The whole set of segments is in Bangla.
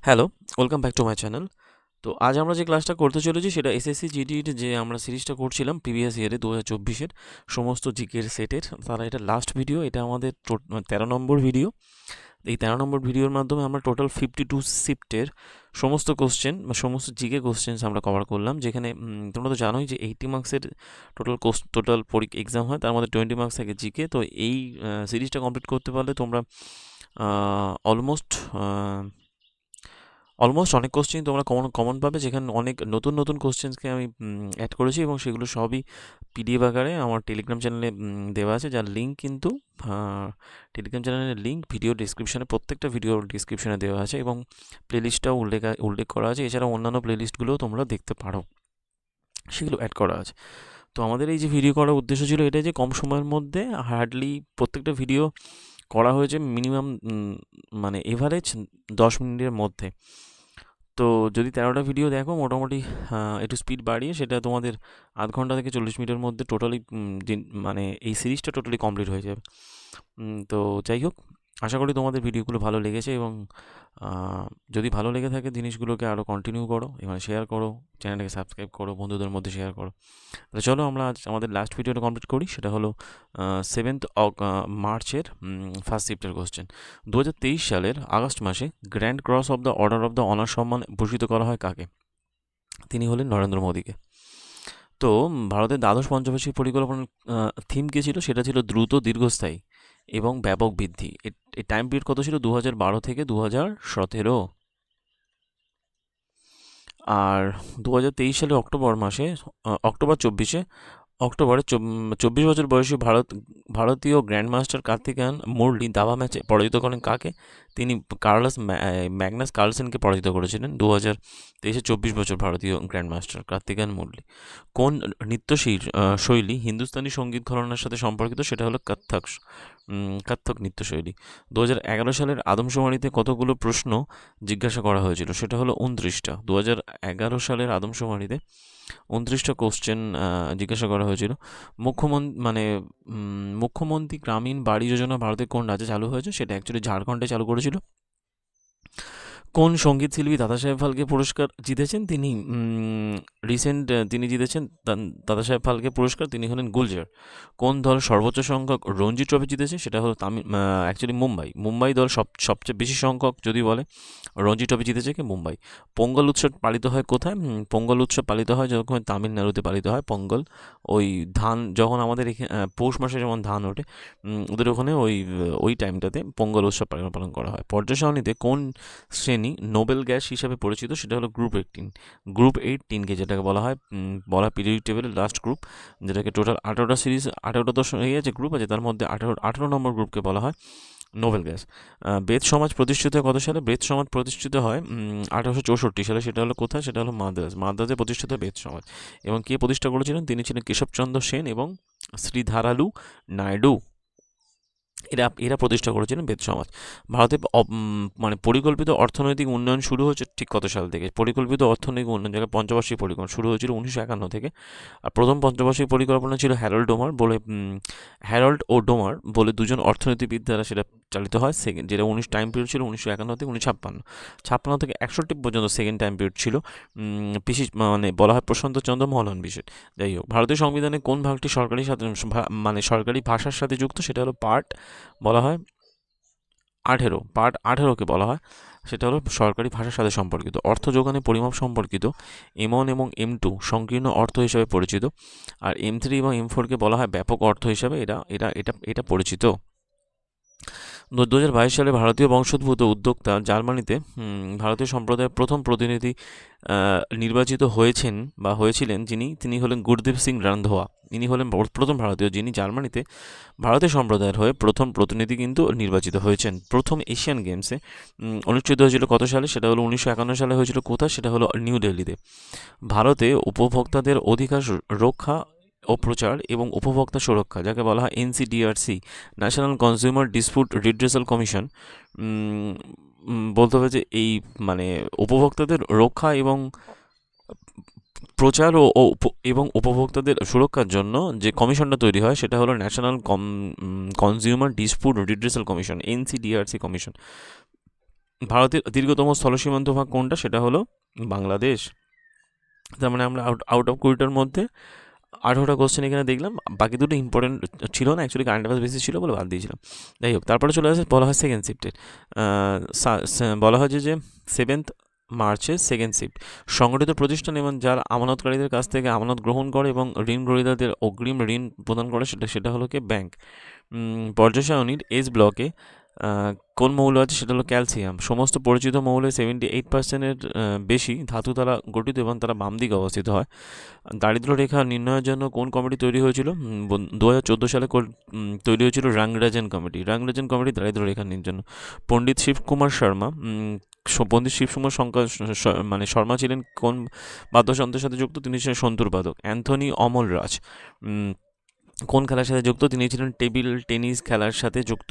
Hello, welcome back to my channel. তো আজ আমরা যে ক্লাসটা করতে চলেছি সেটা এসএসসি জিডির যে আমরা সিরিজটা করছিলাম প্রিভিয়াস ইয়ারে 2024-এর সমস্ত জিকের সেটের, তারা এটা লাস্ট ভিডিও। এটা আমাদের 13 নম্বর ভিডিও। এই 13 নম্বর ভিডিওর মাধ্যমে আমরা টোটাল 52 শিফটের সমস্ত কোশ্চেন বা সমস্ত জিকে কোশ্চেন্স আমরা কভার করলাম, যেখানে তোমরা তো জানোই যে 80 মার্কসের টোটাল এক্সাম হয়, তার মধ্যে 20 মার্কস থাকে জিকে। তো এই সিরিজটা কমপ্লিট করতে পারলে তোমরা অলমোস্ট অনেক কোশ্চেন তোমরা কমন কমন পাবে, যেখানে অনেক নতুন নতুন কোশ্চেন্সকে আমি অ্যাড করেছি, এবং সেগুলো সবই পিডিএফ আকারে আমার টেলিগ্রাম চ্যানেলে দেওয়া আছে, যার লিঙ্ক কিন্তু টেলিগ্রাম চ্যানেলের লিঙ্ক ভিডিও ডিসক্রিপশানে, প্রত্যেকটা ভিডিও ডিসক্রিপশানে দেওয়া আছে, এবং প্লেলিস্টটাও উল্লেখ করা আছে। এছাড়াও অন্যান্য প্লেলিস্টগুলোও তোমরা দেখতে পারো, সেগুলো অ্যাড করা আছে। তো আমাদের এই যে ভিডিও করার উদ্দেশ্য ছিল এটাই, যে কম সময়ের মধ্যে হার্ডলি প্রত্যেকটা ভিডিও করা হয়েছে মিনিমাম মানে এভারেজ 10 মিনিটের মধ্যে। তো যদি 13টা ভিডিও দেখো মোটামুটি একটু স্পিড বাড়িয়ে সেটা তোমাদের আধ ঘন্টা থেকে 40 মিনিটের মধ্যে টোটালি মানে এই সিরিজটা টোটালি কমপ্লিট হয়ে যাবে। তো যাই হোক, আশা করি তোমাদের ভিডিওগুলো ভালো লেগেছে, এবং যদি ভালো লেগে থাকে জিনিসগুলোকে আরও কন্টিনিউ করো, এখানে শেয়ার করো, চ্যানেলটাকে সাবস্ক্রাইব করো, বন্ধুদের মধ্যে শেয়ার করো। তো চলো আমরা আজ আমাদের লাস্ট ভিডিওটা কমপ্লিট করি। সেটা হলো 7th মার্চের ফার্স্ট শিফটের কোশ্চেন। 2023 সালের আগস্ট মাসে grand cross of the order of the honour সম্মান ভূষিত করা হয় কাকে? তিনি হলেন নরেন্দ্র মোদীকে। তো ভারতের দ্বাদশ পঞ্চবার্ষিক পরিকল্পনার থিম কী ছিল? সেটা ছিল দ্রুত, দীর্ঘস্থায়ী এবং ব্যাপক বৃদ্ধি। এই টাইম পিরিয়ড কত ছিল? 2012 থেকে 2017। আর 2023 সালে অক্টোবর 24 বছর বয়সী ভারতীয় গ্র্যান্ডমাস্টার কার্তিকেয়ান মুরলি দাবা ম্যাচে পরাজিত করেন কাকে? তিনি ম্যাগনাস কার্লসেনকে পরাজিত করেছিলেন 2023-এ। 24 বছর ভারতীয় গ্র্যান্ডমাস্টার কার্তিকেয়ান মুরলি। কোন শৈলী হিন্দুস্তানি সঙ্গীত ঘরানার সাথে সম্পর্কিত? সেটা হলো কত্থক নৃত্যশৈলী। 2011 সালের আদমশুমারিতে কতগুলো প্রশ্ন জিজ্ঞাসা করা হয়েছিল? সেটা হলো 29টা। 2011 সালের আদমশুমারিতে 29টা কোশ্চেন জিজ্ঞাসা করা হয়েছিল। মুখ্যমন্ত্রী গ্রামীণ বাড়ি যোজনা ভারতে কোন রাজ্যে চালু হয়েছে? সেটা অ্যাকচুয়ালি ঝাড়খণ্ডে চালু করেছিল। কোন সঙ্গীত শিল্পী দাদাসাহেব ফালকে পুরস্কার জিতেছেন? তিনি জিতেছেন দাদাসাহেব ফালকে পুরস্কার, তিনি হলেন গুলজার। কোন দল সর্বোচ্চ সংখ্যক রঞ্জি ট্রফি জিতেছে? সেটা হলো অ্যাকচুয়ালি মুম্বাই দল সবচেয়ে বেশি সংখ্যক যদি বলে রঞ্জি ট্রফি জিতেছে কি? মুম্বাই। পোঙ্গল উৎসব পালিত হয় কোথায়? পোঙ্গল উৎসব পালিত হয় যখন তামিলনাড়ুতে পালিত হয় পোঙ্গল। ওই ধান যখন আমাদের এখানে পৌষ মাসে যেমন ধান ওঠে, ওদের ওখানে ওই টাইমটাতে পোঙ্গল উৎসব পালন করা হয়। পর্যায় সারণীতে কোন শ্রেণী নোবেল গ্যাস হিসাবে পরিচিত? সেটা হলো গ্রুপ 18কে যেটাকে বলা পিরিয়ডিক টেবিলের লাস্ট গ্রুপ, যেটাকে টোটাল 18টা তো গ্রুপ আছে, তার মধ্যে 18 নম্বর গ্রুপকে বলা হয় নোবেল গ্যাস। বেদ সমাজ প্রতিষ্ঠিত হয় কত সালে? বেদ সমাজ প্রতিষ্ঠিত হয় 1864 সালে। সেটা হলো কোথায়? সেটা হলো মাদ্রাজে প্রতিষ্ঠিত হয় বেদ সমাজ। এবং কে প্রতিষ্ঠা করেছিলেন? তিনি ছিলেন কেশবচন্দ্র সেন এবং শ্রীধারালু নাইডু। এরা প্রতিষ্ঠা করেছিলেন বেদ সমাজ। ভারতে মানে পরিকল্পিত অর্থনৈতিক উন্নয়ন শুরু হয়েছে ঠিক কত সাল থেকে? পরিকল্পিত অর্থনৈতিক উন্নয়ন জায়গায় পঞ্চবার্ষিক পরিকল্পনা শুরু হয়েছিল 1951 থেকে। আর প্রথম পঞ্চবার্ষিক পরিকল্পনা ছিল হ্যারল্ড ও ডোমার বলে দুজন অর্থনীতিবিদ দ্বারা সেটা চালিত হয়। যেটা টাইম পিরিয়ড ছিল 1951 থেকে 1956 থেকে 61 পর্যন্ত সেকেন্ড টাইম পিরিয়ড ছিল। মানে বলা হয় প্রশান্ত চন্দ্র মহলন বিশেষ। যাই হোক, ভারতীয় সংবিধানে কোন ভাগটি সরকারি ভাষার সাথে যুক্ত? সেটা হলো বলা হয় পার্ট 18কে বলা হয়, সেটা হলো সরকারি ভাষার সাথে সম্পর্কিত। অর্থ যোগানের পরিমাপ সম্পর্কিত M1 এবং M2 সংকীর্ণ অর্থ হিসাবে পরিচিত, আর M3 এবং M4কে বলা হয় ব্যাপক অর্থ হিসাবে। এটা পরিচিত। 2022 সালে ভারতীয় বংশোদ্ভূত উদ্যোক্তা জার্মানিতে ভারতীয় সম্প্রদায়ের প্রথম প্রতিনিধি নির্বাচিত হয়েছিলেন তিনি হলেন গুরদীপ সিং রান্ধোয়া। ইনি হলেন প্রথম ভারতীয় যিনি জার্মানিতে ভারতীয় সম্প্রদায়ের হয়ে প্রথম প্রতিনিধি কিন্তু নির্বাচিত হয়েছেন। প্রথম এশিয়ান গেমসে অনুষ্ঠিত হয়েছিল কত সালে? সেটা হলো 1951 সালে হয়েছিল। কোথায়? সেটা হলো নিউ দিল্লিতে। ভারতে উপভোক্তাদের অধিকার রক্ষা ও প্রচার এবং উপভোক্তা সুরক্ষা, যাকে বলা হয় NCDRC, national consumer dispute redressal commission, বলতে হবে যে এই মানে উপভোক্তাদের রক্ষা এবং প্রচার এবং উপভোক্তাদের সুরক্ষার জন্য যে কমিশনটা তৈরি হয় সেটা হলো national consumer dispute redressal commission, NCDRC commission. ভারতের দীর্ঘতম স্থলসীমান্ত ভাগ কোনটা? সেটা হলো বাংলাদেশ। তার মানে আমরা আউট অফ 20টার মধ্যে 18টা কোশ্চেন এখানে দেখলাম, বাকি দুটো ইম্পর্টেন্ট ছিল না, অ্যাকচুয়ালি কারেন্ট অ্যাফেয়ার্স বেশি ছিল বলে বাদ দিয়েছিলাম। যাই হোক, তারপরে চলে আসে, বলা হয় সেকেন্ড শিফটের। বলা হয় যে 7 মার্চে সেকেন্ড শিফট সংগঠিত প্রতিষ্ঠান এবং যারা আমানতকারীদের কাছ থেকে আমানত গ্রহণ করে এবং ঋণ গ্রহীতাদের অগ্রিম ঋণ প্রদান করে, সেটা হলো কি ব্যাংক। পর্যায় সারণীর এস ব্লকে কোন মৌল আছে? সেটা হলো ক্যালসিয়াম। সমস্ত পরিচিত মৌলের 78%-এর বেশি ধাতু দ্বারা গঠিত এবং তারা বাম দিকে অবস্থিত হয়। দারিদ্র্য রেখা নির্ণয়ের জন্য কোন কমিটি তৈরি হয়েছিল? 2014 সালে তৈরি হয়েছিল রাংরাজন কমিটি। রাংরাজন কমিটি দারিদ্র্য রেখা নির্ণয়ের জন্য। পণ্ডিত শিবকুমার শর্মা পণ্ডিত শিবকুমার মানে শর্মা ছিলেন কোন বাদ্যযন্ত্রের সাথে যুক্ত? তিনি ছিলেন সন্তুর বাদক। অ্যান্থনি অমলরাজ কোন খেলার সাথে যুক্ত? তিনি ছিলেন টেবিল টেনিস খেলার সাথে যুক্ত।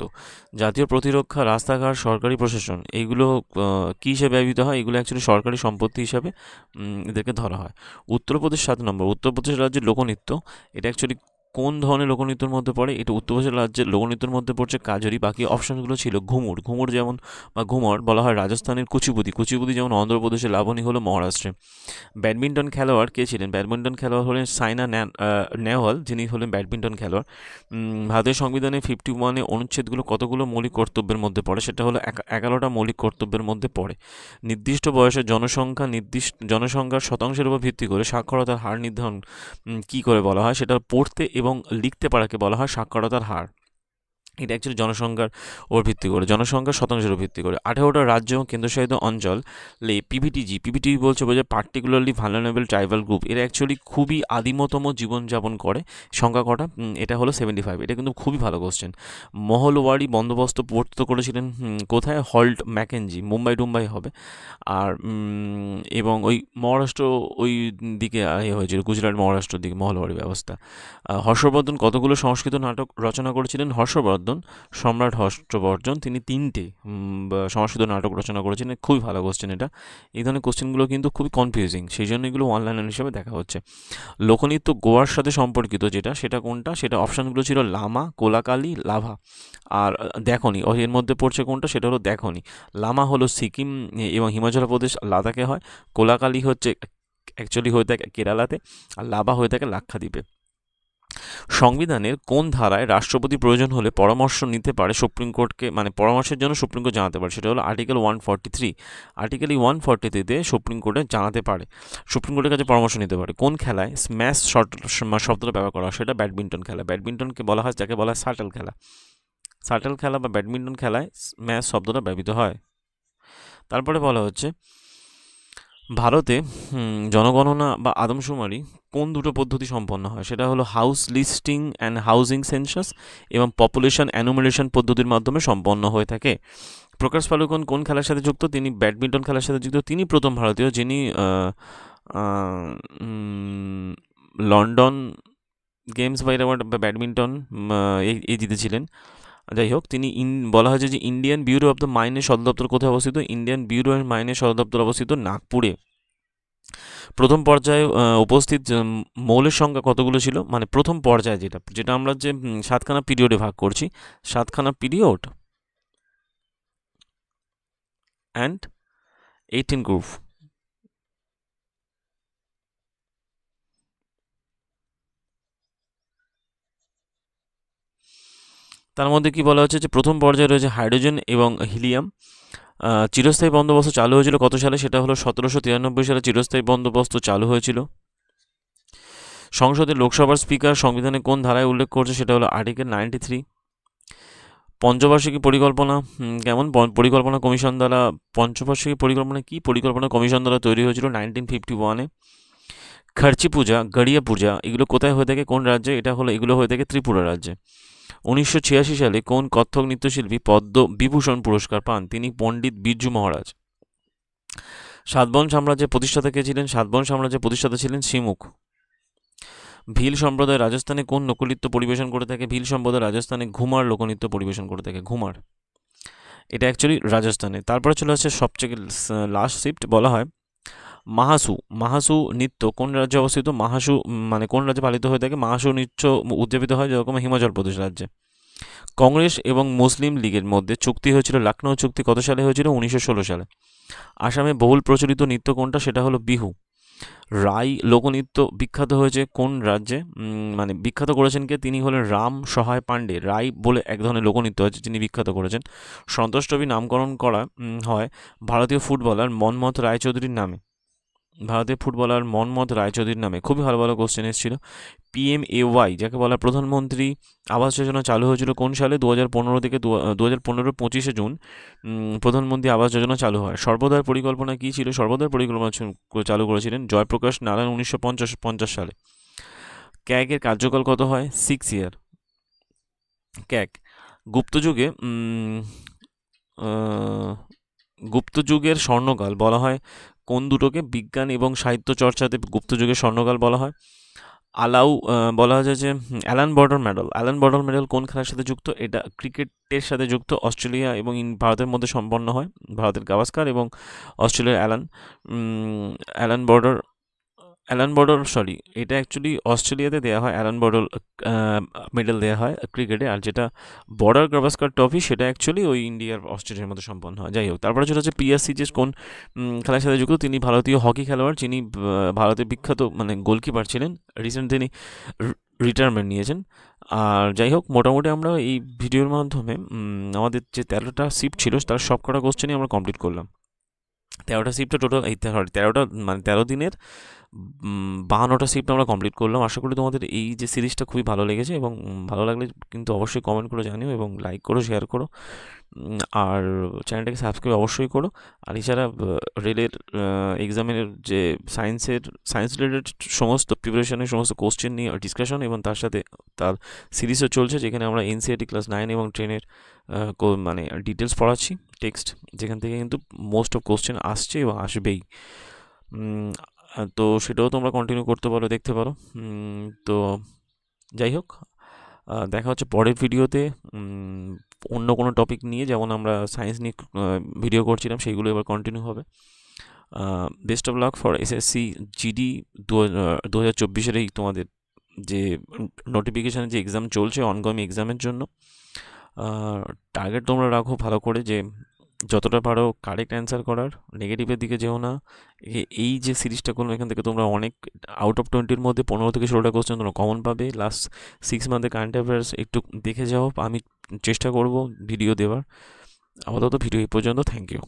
জাতীয় প্রতিরক্ষা, রাস্তাঘাট, সরকারি প্রশাসন, এইগুলো কী হিসেবে ব্যবহৃত হয়? এগুলো অ্যাকচুয়ালি সরকারি সম্পত্তি হিসাবে এদেরকে ধরা হয়। উত্তরপ্রদেশ 7 নম্বর, উত্তরপ্রদেশ রাজ্যের লোকনৃত্য, এটা অ্যাকচুয়ালি কোন ধরনের লোকনৃত্যের মধ্যে পড়ে? এটা উত্তরপ্রদেশ রাজ্যের লোকনৃত্যের মধ্যে পড়ছে কাজরি। বাকি অপশানগুলো ছিল ঘুমুর। ঘুমুর যেমন বা ঘুমর বলা হয় রাজস্থানের কুচিপুদি। কুচিপুদি যেমন অন্ধ্রপ্রদেশের লাবণী হলো মহারাষ্ট্রে। ব্যাডমিন্টন খেলোয়াড় কে ছিলেন? ব্যাডমিন্টন খেলোয়াড় হলেন সাইনা নেহওয়াল, যিনি হলেন ব্যাডমিন্টন খেলোয়াড়। ভারতের সংবিধানে 51-এ অনুচ্ছেদগুলো কতগুলো মৌলিক কর্তব্যের মধ্যে পড়ে? সেটা হলো 11টা মৌলিক কর্তব্যের মধ্যে পড়ে। নির্দিষ্ট বয়সের জনসংখ্যার শতাংশের উপর ভিত্তি করে সাক্ষরতার হার নির্ধারণ কী করে বলা হয়? সেটা পড়তে এবং লিখতে পারাকে বলা হয় সাক্ষরতার হার। এটা অ্যাকচুয়ালি জনসংখ্যার ওপর ভিত্তি করে, জনসংখ্যার শতাংশের উপর ভিত্তি করে। 18টা রাজ্য এবং কেন্দ্রশাসিত অঞ্চল পিভিটিজি বলছে বোঝায় পার্টিকুলারলি ভালনারেবল ট্রাইবাল গ্রুপ। এরা অ্যাকচুয়ালি খুবই আদিমতম জীবনযাপন করে। সংখ্যা কটা? এটা হলো 75। এটা কিন্তু খুবই ভালো কোশ্চেন। মহলওয়ারি বন্দোবস্ত প্রবর্তিত করেছিলেন কোথায়? হল্ট ম্যাকেনজি, মুম্বাই হবে। আর এবং ওই মহারাষ্ট্র ওই দিকে হয়েছিল, গুজরাট মহারাষ্ট্রের দিকে মহলওয়ারি ব্যবস্থা। হর্ষবর্ধন কতগুলো সংস্কৃত নাটক রচনা করেছিলেন? সম্রাট হর্ষবর্ধন তিনি 3টে সংস্কৃত নাটক রচনা করেছেন। খুবই ভালো কোশ্চেন এটা। এই ধরনের কোশ্চেনগুলো কিন্তু খুবই কনফিউজিং, সেই জন্য এগুলো অনলাইন হিসেবে দেখা হচ্ছে। লোকনৃত্য গোয়ার সাথে সম্পর্কিত সেটা কোনটা? সেটা অপশানগুলো ছিল লামা, কোলাকালি, লাভা আর দেখনি। এর মধ্যে পড়ছে কোনটা? সেটা হলো দেখনি। লামা হলো সিকিম এবং হিমাচল প্রদেশ লাদাখে হয়। কোলাকালি হচ্ছে অ্যাকচুয়ালি হয়ে থাকে কেরালাতে, আর লাভা হয়ে থাকে লাক্ষাদ্বীপে। সংবিধানের কোন ধারায় রাষ্ট্রপতি প্রয়োজন হলে পরামর্শ নিতে পারে সুপ্রিম কোর্টকে, মানে পরামর্শের জন্য সুপ্রিম কোর্ট জানাতে পারে? সেটা হলো আর্টিকেল 143। আর্টিকেল 143-তে সুপ্রিম কোর্টে জানাতে পারে, সুপ্রিম কোর্টের কাছে পরামর্শ নিতে পারে। কোন খেলায় স্ম্যাশ শব্দটা ব্যবহার করা হয়? সেটা ব্যাডমিন্টন খেলা। ব্যাডমিন্টনকে বলা হয়, যাকে বলা হয় শাটল খেলা। শাটল খেলা বা ব্যাডমিন্টন খেলায় স্ম্যাশ শব্দটা ব্যবহৃত হয়। তারপরে বলা হচ্ছে ভারতে জনগণনা বা আদমশুমারি কোন দুটো পদ্ধতি সম্পন্ন হয়? সেটা হলো house listing and housing census এবং পপুলেশন অ্যানুমিলেশন পদ্ধতির মাধ্যমে সম্পন্ন হয়ে থাকে। প্রকাশ পাড়ুকোন কোন খেলার সাথে যুক্ত? তিনি ব্যাডমিন্টন খেলার সাথে যুক্ত। তিনি প্রথম ভারতীয় যিনি লন্ডন গেমস বা ব্যাডমিন্টন এই জিতেছিলেন। যাই হোক, তিনি বলা হয়েছে যে ইন্ডিয়ান ব্যুরো অফ দ্য মাইনের সদর দপ্তর কোথায় অবস্থিত? ইন্ডিয়ান ব্যুরো অফ মাইনের সদর দপ্তর অবস্থিত নাগপুরে। প্রথম পর্যায়ে উপস্থিত মৌলের সংখ্যা কতগুলো ছিল? মানে প্রথম পর্যায়ে যেটা আমরা যে 7খানা পিরিয়ডে ভাগ করছি, 7খানা পিরিয়ড অ্যান্ড 18 গ্রুপ। তার মধ্যে কি বলা হচ্ছে যে প্রথম পর্যায়ে রয়েছে হাইড্রোজেন এবং হিলিয়াম। চিরস্থায়ী বন্দোবস্ত চালু হয়েছিল কত সালে? সেটা হলো 1793 সালে চিরস্থায়ী বন্দোবস্ত চালু হয়েছিল। সংসদের লোকসভার স্পিকার সংবিধানে কোন ধারায় উল্লেখ করছে? সেটা হলো আর্টিকেল 93। পঞ্চবার্ষিকী পরিকল্পনা কেমন? পরিকল্পনা কমিশন দ্বারা পঞ্চবার্ষিকী পরিকল্পনা কি? পরিকল্পনা কমিশন দ্বারা তৈরি হয়েছিল 1951-এ। খার্চি পূজা, গড়িয়া পূজা, এগুলো কোথায় হয়ে থাকে? কোন রাজ্যে? এগুলো হয়ে থাকে ত্রিপুরা রাজ্যে। 1986 সালে কোন কত্থক নৃত্যশিল্পী পদ্মবিভূষণ পুরস্কার পান? তিনি পণ্ডিত বিরজু মহারাজ। সাতবন সাম্রাজ্যের প্রতিষ্ঠাতা কে ছিলেন? সাতবন সাম্রাজ্যের প্রতিষ্ঠাতা ছিলেন শিমুখ। ভিল সম্প্রদায় রাজস্থানে কোন লোকনৃত্য পরিবেশন করে থাকে? ভিল সম্প্রদায় রাজস্থানে ঘুমার লোকনৃত্য পরিবেশন করে থাকে, ঘুমার। এটা অ্যাকচুয়ালি রাজস্থানে। তারপরে চলে আসছে সবচেয়ে লাস্ট শিফট, বলা হয় মাহাসু নৃত্য কোন রাজ্যে অবস্থিত? মাহাসু মানে কোন রাজ্যে পালিত হয়ে থাকে? মাহাসু নৃত্য উদযাপিত হয় যেরকম হিমাচল প্রদেশ রাজ্যে। কংগ্রেস এবং মুসলিম লীগের মধ্যে চুক্তি হয়েছিল, লখনৌ চুক্তি কত সালে হয়েছিল? 1916 সালে। আসামে বহুল প্রচলিত নৃত্য কোনটা? সেটা হলো বিহু। রাই লোকনৃত্য বিখ্যাত হয়েছে কোন রাজ্যে? মানে বিখ্যাত করেছেন কে? তিনি হলেন রাম সহায় পাণ্ডে। রাই বলে এক ধরনের লোকনৃত্য আছে, যিনি বিখ্যাত করেছেন। সন্তোষ ট্রফি নামকরণ করা হয় ভারতীয় ফুটবলার মনমথ রায়চৌধুরীর নামে। ভারতীয় ফুটবলার মনমথ রায়চৌধুরীর নামে। খুবই ভালো ভালো কোশ্চেন এসেছিল। পিএমএওয়াই যাকে বলা প্রধানমন্ত্রী আবাস যোজনা চালু হয়েছিল কোন সালে? 2015 থেকে 2015 25শে জুন প্রধানমন্ত্রী আবাস যোজনা চালু হয়। সর্বদয় পরিকল্পনা কী ছিল? সর্বদয় পরিকল্পনা চালু করেছিলেন জয়প্রকাশ নারায়ণ 1950 সালে। ক্যাগের কার্যকাল কত হয়? 6 ইয়ার। ক্যাগ গুপ্তযুগে গুপ্তযুগের স্বর্ণকাল বলা হয় কোন দুটোকে? বিজ্ঞান এবং সাহিত্য চর্চাতে গুপ্তযুগের স্বর্ণকাল বলা হয়। বলা যায় যে Allan Border medal. Allan Border medal কোন খেলার সাথে যুক্ত? এটা ক্রিকেটের সাথে যুক্ত। অস্ট্রেলিয়া এবং ভারতের মধ্যে সম্পন্ন হয়। ভারতের গাভাস্কার এবং অস্ট্রেলিয়ার অ্যালান বর্ডার সরি, এটা অ্যাকচুয়ালি অস্ট্রেলিয়াতে দেওয়া হয়। অ্যালান বর্ডার মেডেল দেওয়া হয় ক্রিকেটে। আর যেটা বর্ডার গাভাস্কার ট্রফি সেটা অ্যাকচুয়ালি ওই ইন্ডিয়ার অস্ট্রেলিয়ার মধ্যে সম্পন্ন হয়। যাই হোক, তারপরে যেটা হচ্ছে পিএসসি যে কোন খেলার সাথে যুক্ত? তিনি ভারতীয় হকি খেলোয়াড়, যিনি ভারতের বিখ্যাত মানে গোলকিপার ছিলেন। রিসেন্ট তিনি রিটায়ারমেন্ট নিয়েছেন। আর যাই হোক, মোটামুটি আমরা এই ভিডিওর মাধ্যমে আমাদের যে 13টা শিফট ছিল তার সব কটা কোশ্চেনই আমরা কমপ্লিট করলাম। 13টা শিফটে টোটাল 13টা মানে 13 দিনের 52টা শিফট আমরা কমপ্লিট করলাম। আশা করি তোমাদের এই যে সিরিজটা খুবই ভালো লেগেছে, এবং ভালো লাগলে কিন্তু অবশ্যই কমেন্ট করে জানিও এবং লাইক করো, শেয়ার করো, আর চ্যানেলটাকে সাবস্ক্রাইব অবশ্যই করো। আর এছাড়া রেলের এক্সামের যে সায়েন্স রিলেটেড সমস্ত প্রিপারেশনের সমস্ত কোশ্চেন নিয়ে ডিসকাশন, এবং তার সাথে তার সিরিজও চলছে, যেখানে আমরা এনসিইআরটি ক্লাস 9 এবং 10-এর মানে ডিটেলস পড়াচ্ছি, টেক্সট, যেখান থেকে কিন্তু মোস্ট অফ কোশ্চেন আসছে এবং আসবেই। তো সেটাও তোমরা কন্টিনিউ করতে পারো, দেখতে পারো। তো যাই হোক, দেখা হচ্ছে পরের ভিডিওতে অন্য কোনো টপিক নিয়ে। যেমন আমরা সায়েন্স নিয়ে ভিডিও করছিলাম, সেইগুলো এবার কন্টিনিউ হবে। Best of luck for SSC GD 2024-এর এই তোমাদের যে নোটিফিকেশানের যে এক্সাম চলছে, অনগোয়িং এক্সামের জন্য টার্গেট তোমরা রাখো ভালো করে, যে যতটা পারো কারেক্ট অ্যান্সার করার, নেগেটিভের দিকে যেও না। এই যে সিরিজটা করলাম, এখান থেকে তোমরা অনেক আউট অফ 20-র মধ্যে 15 থেকে 16টা কোশ্চেন তোমরা কমন পাবে। লাস্ট 6 মান্থে কারেন্ট অ্যাফেয়ার্স একটু দেখে যাও। আমি চেষ্টা করব ভিডিও দেওয়ার। আপাতত ভিডিও এই পর্যন্ত। Thank you.